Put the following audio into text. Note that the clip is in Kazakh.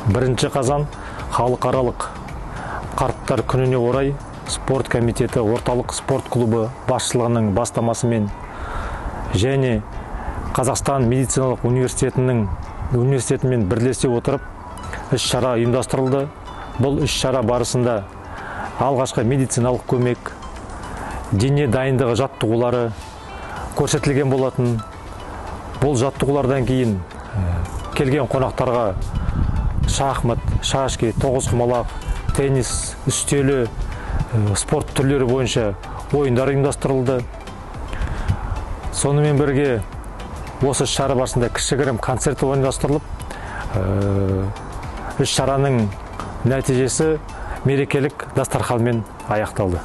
1 қазан халықаралық қарттар күніне орай спорт комитеті орталық спорт клубы басшылығының бастамасымен және Қазақстан медициналық университетімен бірлесе отырып іс-шара ұйымдастырылды. Бұл іс-шара барысында алғашқы медициналық көмек, дене дайындығы жаттығулары көрсетілген болатын. Бұл жаттығулардан кейін келген қонақтарға шахмат, шашки, тоғызқұмалақ, теннис, үстелі, спорт түрлері бойынша ойындар ұйымдастырылды. Сонымен бірге осы іс-шара барысында кішігірім концерт ұйымдастырылып, іс-шараның нәтижесі мерекелік дастарханмен аяқталды.